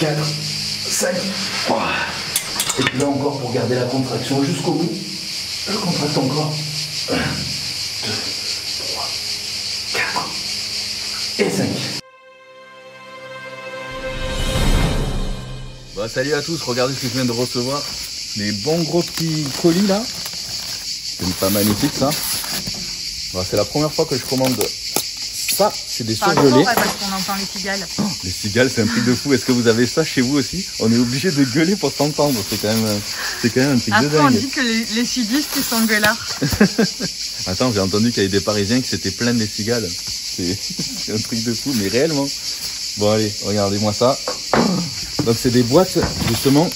4, 5. Et puis là encore, pour garder la contraction jusqu'au bout, je contracte encore. 1, 2, 3, 4 et 5. Bah, salut à tous, regardez ce que je viens de recevoir. Des bons gros petits colis là. C'est pas magnifique ça. Bah, c'est la première fois que je commande ça. C'est des surgelés. Parce qu'on entend les cigales. Oh, les cigales, c'est un truc de fou. Est-ce que vous avez ça chez vous aussi? On est obligé de gueuler pour s'entendre. C'est quand même un truc de dingue. On dit que les sudistes ils sont gueulards. Attends, j'ai entendu qu'il y avait des Parisiens qui s'étaient plaints des cigales. C'est un truc de fou, mais réellement. Bon allez, regardez-moi ça. Donc c'est des boîtes justement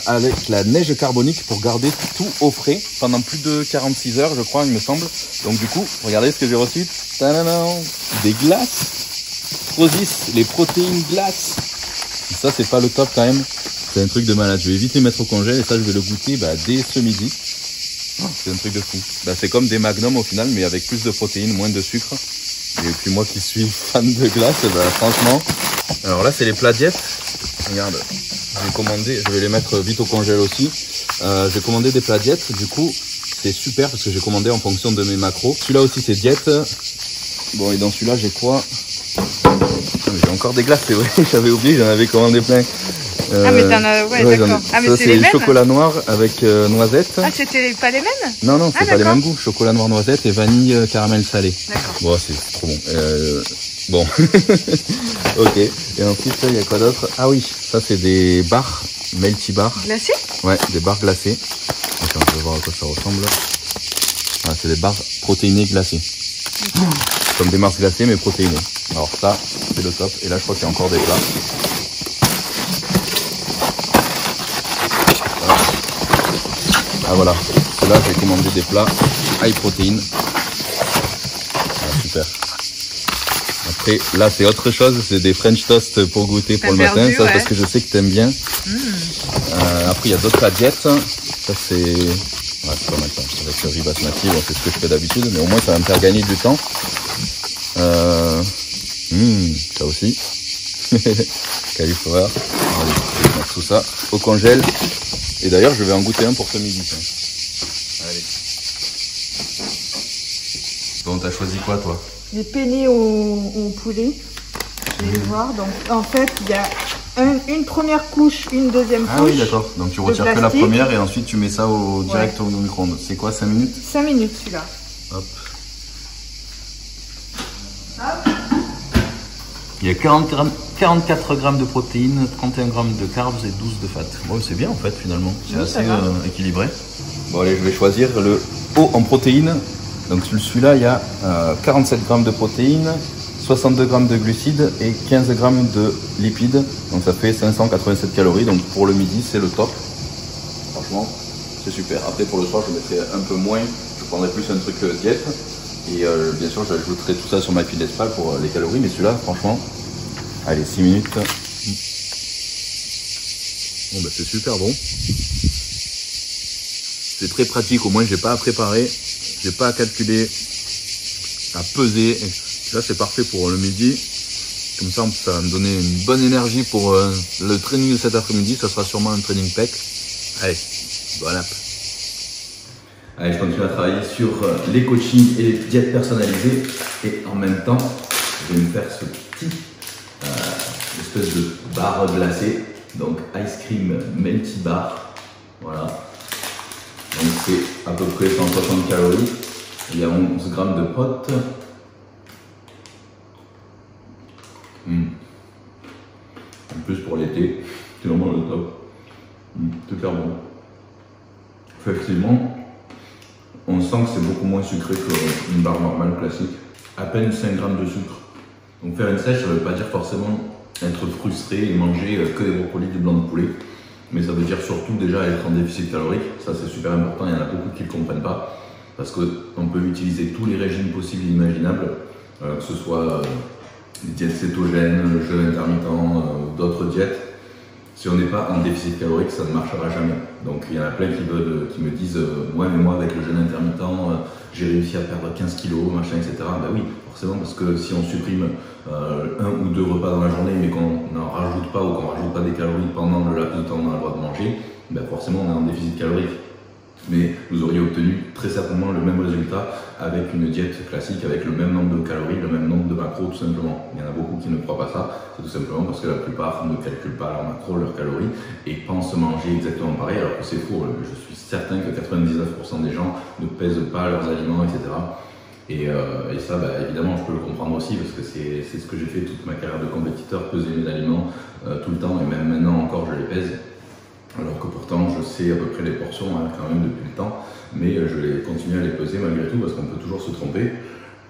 avec la neige carbonique pour garder tout au frais pendant plus de 46 heures je crois il me semble. Donc du coup, regardez ce que j'ai reçu. Tadadam, des glaces. Prozis, les protéines glaces. Ça c'est pas le top quand même. C'est un truc de malade. Je vais vite les mettre au congèle et ça je vais le goûter dès ce midi. C'est un truc de fou. C'est comme des Magnum au final mais avec plus de protéines, moins de sucre. Et puis moi qui suis fan de glace, franchement. Alors là c'est les plats diète. Regarde, j'ai commandé, je vais les mettre vite au congèle aussi. J'ai commandé des plats diète, du coup c'est super parce que j'ai commandé en fonction de mes macros. Celui-là aussi c'est diète. Bon et dans celui-là j'ai quoi? J'ai encore des glaces, c'est vrai, j'avais oublié, j'en avais commandé plein. Ah mais t'en as, ouais d'accord. Ah mais c'est les mêmes chocolat noir avec noisette. Ah c'était pas les mêmes? Non, c'est pas les mêmes goûts. Chocolat noir noisette et vanille caramel salé. D'accord. Bon c'est trop bon. Bon, ok. Et ensuite, il y a quoi d'autre? Ah oui, ça c'est des barres, melty bar. Glacés? Ouais, des barres glacées. Attends, je vais voir à quoi ça ressemble. Ah, c'est des barres protéinées glacées. Comme des Mars glacées, mais protéinées. Alors ça, c'est le top. Et là, je crois qu'il y a encore des plats. Voilà. Ah voilà. Là, j'ai commandé des plats high protéines. Ah, super. Après, là, c'est autre chose. C'est des French toast pour goûter pour le matin. Ça, parce que je sais que t'aimes bien. Après, il y a d'autres plats diète. Ça, c'est... Ouais, c'est pas mal ça. Avec le riz basmati, bon, c'est ce que je fais d'habitude. Mais au moins, ça va me faire gagner du temps. Ça aussi. Cauliflower. Allez, je vais mettre tout ça au congèle. Et d'ailleurs, je vais en goûter un pour ce midi. Allez. Bon, t'as choisi quoi, toi? Les penne au poulet. Je vais voir. Donc en fait, il y a une première couche, une deuxième couche. Ah oui, d'accord. Donc tu retires que la première et ensuite tu mets ça direct au micro-ondes. C'est quoi, 5 minutes? 5 minutes celui-là. Hop. Il y a 44 grammes de protéines, 31 grammes de carbs et 12 de fat. Bon, c'est bien en fait finalement. C'est assez équilibré. Bon allez, je vais choisir le haut en protéines. Donc celui-là, il y a 47 grammes de protéines, 62 grammes de glucides et 15 grammes de lipides. Donc ça fait 587 calories. Donc pour le midi, c'est le top. Franchement, c'est super. Après pour le soir, je mettrai un peu moins. Je prendrai plus un truc diète. Et bien sûr, j'ajouterai tout ça sur ma file d'espace pour les calories. Mais celui-là, franchement, allez, 6 minutes. Bon, bah, c'est super bon. C'est très pratique. Au moins, j'ai pas à préparer. J'ai pas à calculer, à peser. Et là, c'est parfait pour le midi. Comme ça va me donner une bonne énergie pour le training de cet après-midi. Ça sera sûrement un training pec. Allez, bon app. Allez, je continue à travailler sur les coachings et les diètes personnalisées. Et en même temps, je vais me faire ce petit espèce de barre glacée. Donc, ice cream melty bar. Voilà. Donc c'est à peu près 160 calories. Il y a 11 grammes de potes. En plus pour l'été, c'est vraiment le top. Super bon. Effectivement, on sent que c'est beaucoup moins sucré qu'une barre normale classique. À peine 5 grammes de sucre. Donc faire une sèche, ça ne veut pas dire forcément être frustré et manger que des brocolis, du blanc de poulet. Mais ça veut dire surtout déjà être en déficit calorique. Ça c'est super important, il y en a beaucoup qui ne le comprennent pas. Parce qu'on peut utiliser tous les régimes possibles et imaginables, que ce soit des diètes cétogènes, le jeûne intermittent, d'autres diètes. Si on n'est pas en déficit calorique, ça ne marchera jamais. Donc il y en a plein qui me disent ouais mais moi avec le jeûne intermittent, j'ai réussi à perdre 15 kilos, machin, etc. Ben oui, forcément, parce que si on supprime 1 ou 2 repas dans la journée, mais qu'on n'en rajoute pas ou qu'on ne rajoute pas des calories pendant le laps de temps qu'on a le droit de manger, ben forcément on est en déficit calorique. Mais vous auriez obtenu très certainement le même résultat avec une diète classique, avec le même nombre de calories, le même nombre de macros tout simplement. Il y en a beaucoup qui ne croient pas ça, c'est tout simplement parce que la plupart ne calculent pas leurs macros, leurs calories et pensent manger exactement pareil, alors que c'est faux. Je suis certain que 99% des gens ne pèsent pas leurs aliments, etc. Et ça, bah, évidemment, je peux le comprendre aussi parce que c'est ce que j'ai fait toute ma carrière de compétiteur, peser mes aliments tout le temps et même maintenant encore je les pèse. Alors que pourtant je sais à peu près les portions quand même depuis le temps, mais je vais continuer à les peser malgré tout parce qu'on peut toujours se tromper.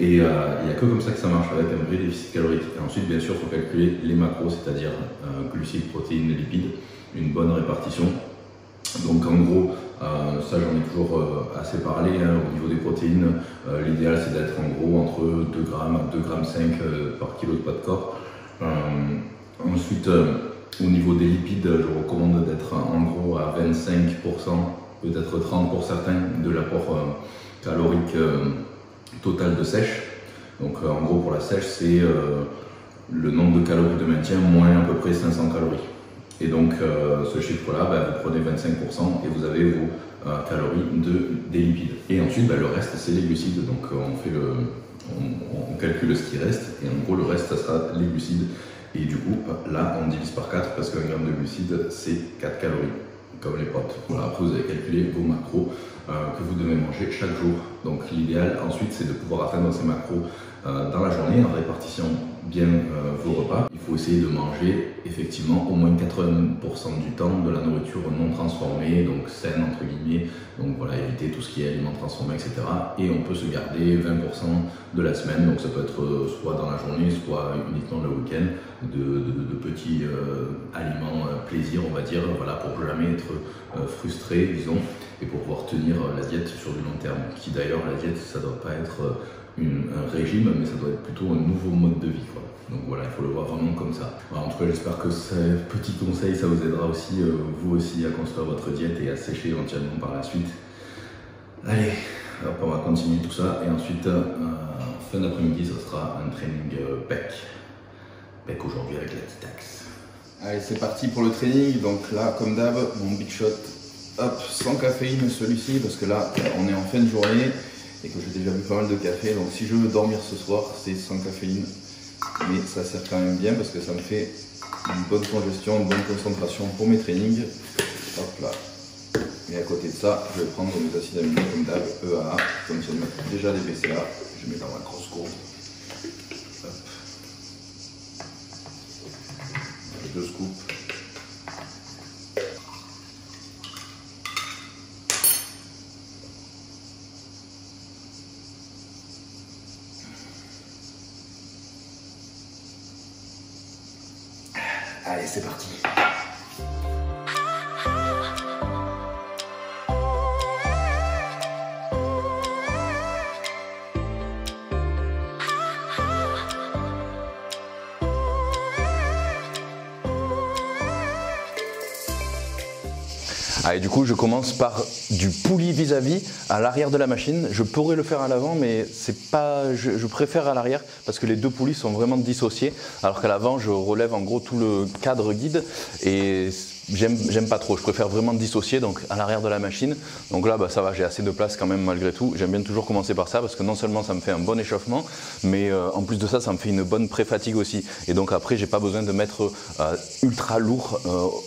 Et il n'y a que comme ça que ça marche, avec un vrai déficit calorique. Et ensuite, bien sûr, il faut calculer les macros, c'est-à-dire glucides, protéines et lipides, une bonne répartition. Donc en gros, ça j'en ai toujours assez parlé, au niveau des protéines, l'idéal c'est d'être en gros entre 2 grammes à 2,5 grammes par kilo de poids de corps. Ensuite, au niveau des lipides, je recommande d'être en gros à 25%, peut-être 30% pour certains, de l'apport calorique total de sèche. Donc en gros pour la sèche, c'est le nombre de calories de maintien moins à peu près 500 calories. Et donc ce chiffre-là, vous prenez 25% et vous avez vos calories des lipides. Et ensuite, le reste, c'est les glucides. Donc on calcule ce qui reste et en gros le reste, ça sera les glucides. Et du coup, là, on divise par 4 parce qu'un gramme de glucides, c'est 4 calories, comme les potes. Voilà, après, vous avez calculé vos macros que vous devez manger chaque jour. Donc l'idéal, ensuite, c'est de pouvoir atteindre ces macros dans la journée en répartissant bien vos repas. Il faut essayer de manger effectivement au moins 80% du temps de la nourriture non transformée, donc saine entre guillemets. Donc voilà, éviter tout ce qui est aliments transformés, etc. Et on peut se garder 20% de la semaine, donc ça peut être soit dans la journée, soit uniquement le week-end, de petits aliments plaisir, on va dire, voilà, pour jamais être frustré, disons, et pour pouvoir tenir la diète sur du long terme. Qui d'ailleurs, la diète, ça doit pas être un régime, mais ça doit être plutôt un nouveau mode de vie, quoi. Donc voilà, il faut le voir vraiment comme ça. Alors, en tout cas, j'espère que ces petits conseils, ça vous aidera aussi, vous aussi, à construire votre diète et à sécher éventuellement par la suite. Allez, hop, on va continuer tout ça. Et ensuite, fin d'après-midi, ça sera un training PEC. PEC aujourd'hui avec la petite axe. Allez, c'est parti pour le training. Donc là, comme d'hab, mon big shot, hop, sans caféine celui-ci, parce que là, on est en fin de journée et que j'ai déjà bu pas mal de café. Donc si je veux dormir ce soir, c'est sans caféine. Mais ça sert quand même bien parce que ça me fait une bonne congestion, une bonne concentration pour mes trainings. Hop là. Et à côté de ça, je vais prendre mes acides aminés comme d'hab, EAA, comme ça me déjà des BCA. Je mets dans ma grosse courbe. Hop. 2 scoops. Allez, c'est parti. Allez, du coup, je commence par du poulie vis-à-vis à l'arrière de la machine. Je pourrais le faire à l'avant, mais c'est pas, je préfère à l'arrière parce que les deux poulies sont vraiment dissociées. Alors qu'à l'avant, je relève en gros tout le cadre guide et j'aime pas trop. Je préfère vraiment dissocier, donc à l'arrière de la machine. Donc là, ça va, j'ai assez de place quand même malgré tout. J'aime bien toujours commencer par ça parce que non seulement ça me fait un bon échauffement, mais en plus de ça, ça me fait une bonne pré-fatigue aussi. Et donc après, j'ai pas besoin de mettre ultra lourd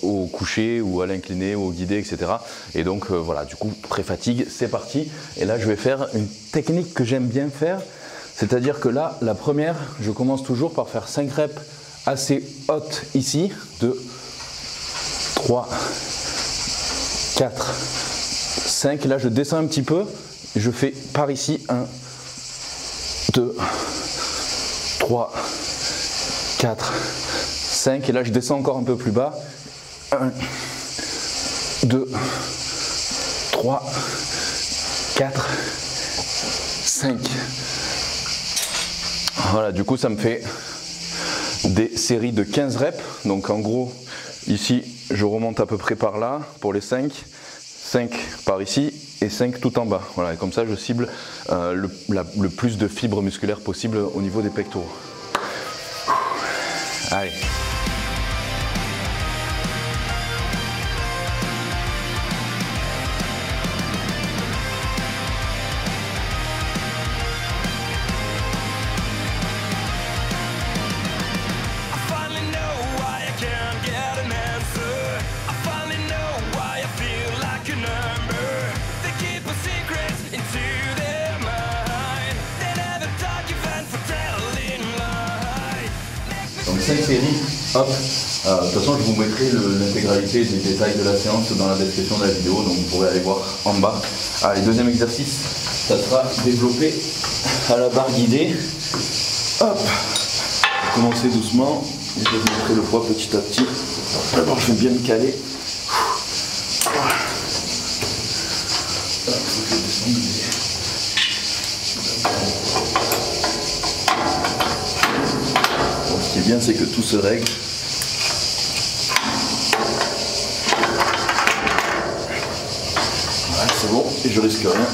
au coucher ou à l'incliné ou au guidé, etc. Et donc voilà, du coup, pré-fatigue, c'est parti. Et là, je vais faire une technique que j'aime bien faire. C'est-à-dire que là, la première, je commence toujours par faire 5 reps assez hautes ici, de 3, 4, 5. Là, je descends un petit peu. Je fais par ici 1, 2, 3, 4, 5. Et là, je descends encore un peu plus bas. 1, 2, 3, 4, 5. Voilà, du coup, ça me fait des séries de 15 reps. Donc, en gros, ici, je remonte à peu près par là pour les 5. 5 par ici et 5 tout en bas. Voilà, et comme ça je cible le plus de fibres musculaires possible au niveau des pectoraux. Allez. Donc 5 séries, hop, de toute façon je vous mettrai l'intégralité des détails de la séance dans la description de la vidéo, donc vous pourrez aller voir en bas. Allez, deuxième exercice, ça sera développé à la barre guidée. Hop, commencez doucement, et je vous mettrai le poids petit à petit. D'abord je vais bien me caler. Ce qui est bien, c'est que tout se règle. Voilà, c'est bon, et je risque rien.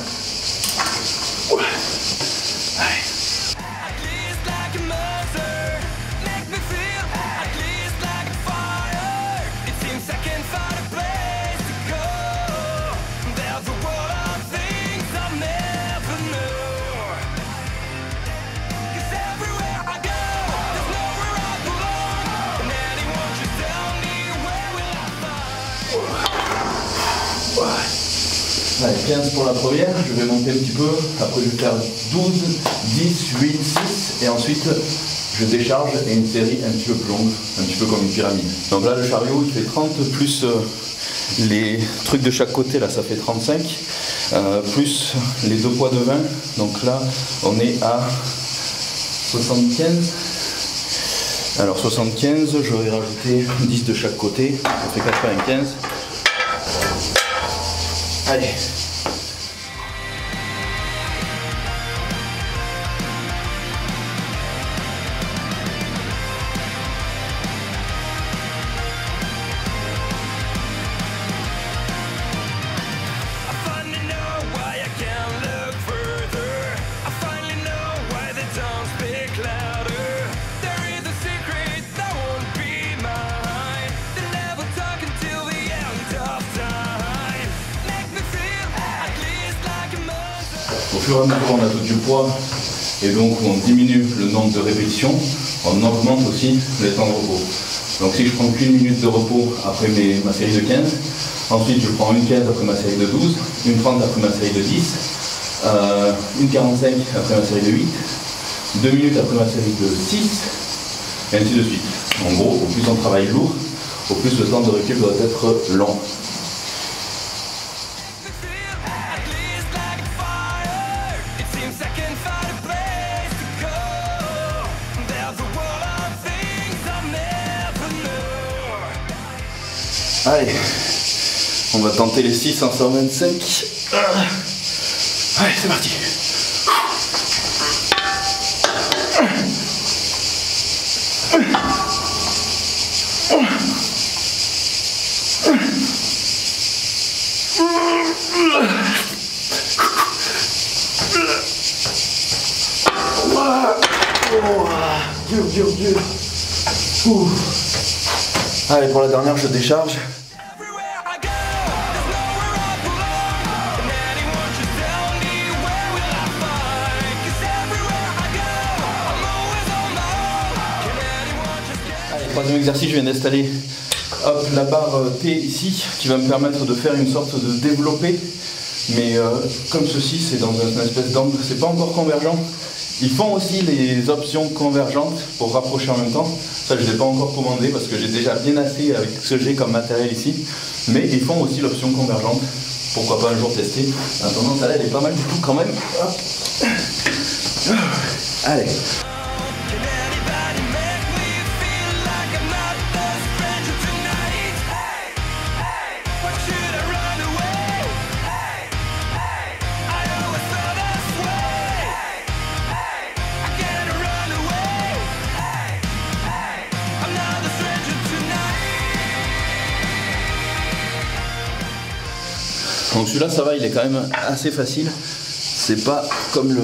Allez, 15 pour la première, je vais monter un petit peu, après je vais faire 12, 10, 8, 6 et ensuite je décharge et une série un petit peu plus longue, un petit peu comme une pyramide. Donc là le chariot il fait 30 plus les trucs de chaque côté, là ça fait 35, plus les 2 poids de 20, donc là on est à 75. Alors 75, j'aurais rajouté 10 de chaque côté, ça fait 95. Allez. Au fur et à mesure on ajoute du poids et donc on diminue le nombre de répétitions, on augmente aussi les temps de repos. Donc si je prends qu'une minute de repos après ma série de 15, ensuite je prends une 15 après ma série de 12, une 30 après ma série de 10, une 45 après ma série de 8, 2 minutes après ma série de 6, et ainsi de suite. En gros, au plus on travaille lourd, au plus le temps de recul doit être long. Allez, on va tenter les 6 en 125. Allez, c'est parti. Dur. Allez, pour la dernière, je décharge. Troisième exercice, je viens d'installer la barre T ici qui va me permettre de faire une sorte de développé, mais comme ceci, c'est dans une espèce d'angle, c'est pas encore convergent. Ils font aussi les options convergentes pour rapprocher en même temps. Ça, je ne l'ai pas encore commandé parce que j'ai déjà bien assez avec ce que j'ai comme matériel ici, mais ils font aussi l'option convergente. Pourquoi pas un jour tester. En attendant, celle-là, elle est pas mal du tout quand même. Hop. Allez. Donc celui-là ça va, il est quand même assez facile. C'est pas comme le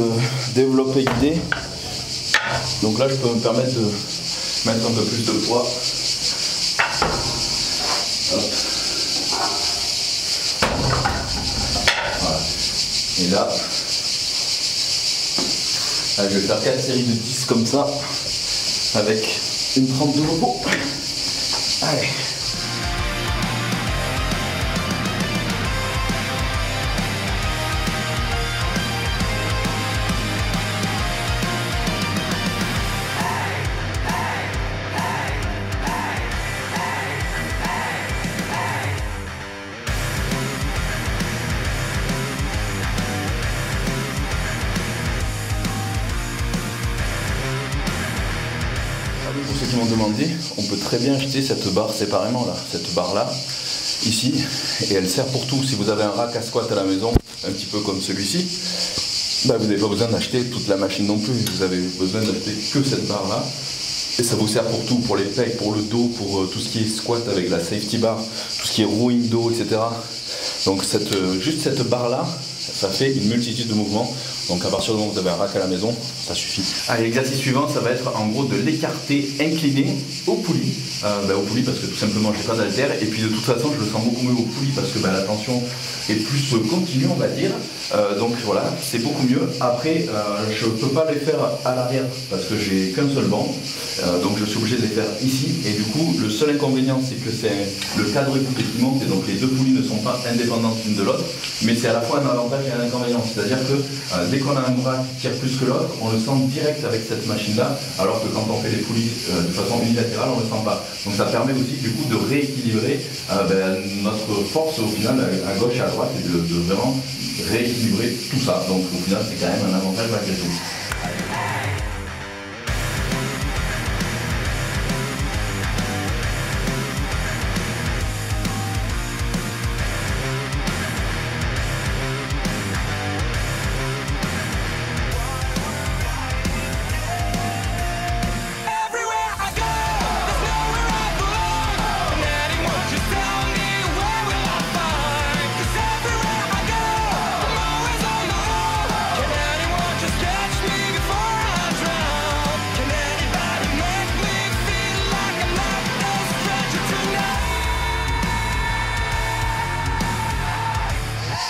développé guidé. Donc là je peux me permettre de mettre un peu plus de poids. Hop. Voilà. Et là, je vais faire 4 séries de 10 comme ça, avec une trempe de repos. Allez. Pour ceux qui m'ont demandé, on peut très bien acheter cette barre séparément là, cette barre là, ici, et elle sert pour tout. Si vous avez un rack à squat à la maison, un petit peu comme celui-ci, bah vous n'avez pas besoin d'acheter toute la machine non plus, vous avez besoin d'acheter que cette barre là, et ça vous sert pour tout, pour les pecs, pour le dos, pour tout ce qui est squat avec la safety bar, tout ce qui est rowing dos, etc. Donc juste cette barre là, ça fait une multitude de mouvements. Donc à partir du moment où vous avez un rack à la maison, ça suffit. Allez, l'exercice suivant, ça va être en gros de l'écarter incliné au poulie. Au poulie parce que tout simplement je n'ai pas d'haltère. Et puis de toute façon je le sens beaucoup mieux au poulie parce que la tension est plus continue on va dire. Donc voilà, c'est beaucoup mieux. Après je ne peux pas les faire à l'arrière parce que j'ai qu'un seul banc. Donc je suis obligé de les faire ici. Et du coup le seul inconvénient c'est que c'est le cadre écouté qui monte et donc les deux poulies ne sont pas indépendantes l'une de l'autre. Mais c'est à la fois un avantage et un inconvénient. C'est-à-dire que dès qu'on a un bras qui tire plus que l'autre, on le sent direct avec cette machine-là, alors que quand on fait les poulies de façon unilatérale, on ne le sent pas. Donc ça permet aussi du coup de rééquilibrer notre force au final à gauche et à droite et de vraiment rééquilibrer tout ça. Donc au final c'est quand même un avantage malgré tout.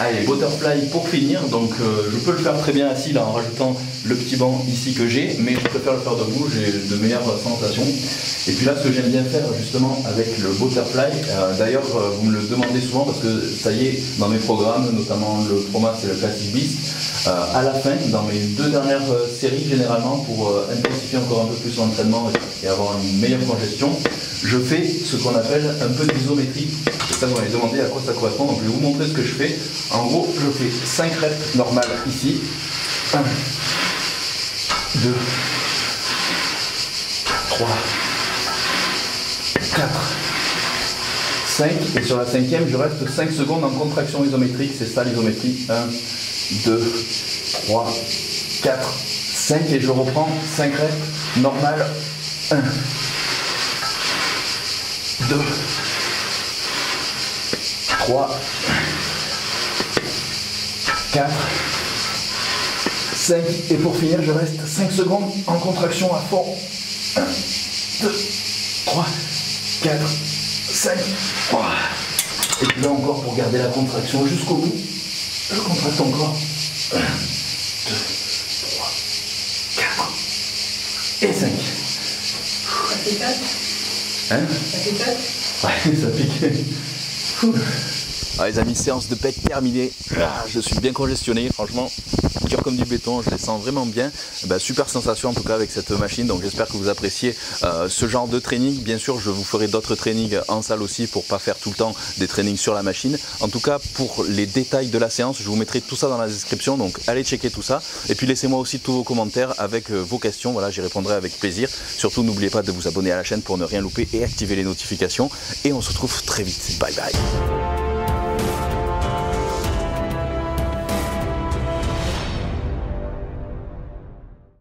Allez, butterfly pour finir, donc je peux le faire très bien assis là en rajoutant le petit banc ici que j'ai, mais je préfère le faire debout, j'ai de meilleures sensations. Et puis là ce que j'aime bien faire justement avec le butterfly, d'ailleurs vous me le demandez souvent parce que ça y est, dans mes programmes, notamment le Promas et le Classic Beast, à la fin, dans mes 2 dernières séries généralement, pour intensifier encore un peu plus l'entraînement et avoir une meilleure congestion, je fais ce qu'on appelle un peu d'isométrie. Et ça, vous m'avez demandé à quoi ça correspond, donc je vais vous montrer ce que je fais. En gros, je fais 5 reps normales ici. 1, 2, 3, 4, 5. Et sur la 5e, je reste 5 secondes en contraction isométrique. C'est ça l'isométrie. 1, 2, 3, 4, 5. Et je reprends 5 reps normales. 1, 2, 3, 4, 5. Et pour finir, je reste 5 secondes en contraction à fond. 1, 2, 3, 4, 5. Et puis là encore, pour garder la contraction jusqu'au bout, je contracte encore. 1, 2, 3, 4 et 5. Ça fait 4. Hein? Ça fait 4. Ouais, ça pique. Ah, les amis, séance de pec terminée. Je suis bien congestionné, franchement, dur comme du béton, je les sens vraiment bien. Super sensation en tout cas avec cette machine, donc j'espère que vous appréciez ce genre de training. Bien sûr, je vous ferai d'autres trainings en salle aussi pour pas faire tout le temps des trainings sur la machine. En tout cas, pour les détails de la séance, je vous mettrai tout ça dans la description, donc allez checker tout ça. Et puis laissez-moi aussi tous vos commentaires avec vos questions, voilà, j'y répondrai avec plaisir. Surtout, n'oubliez pas de vous abonner à la chaîne pour ne rien louper et activer les notifications. Et on se retrouve très vite. Bye bye.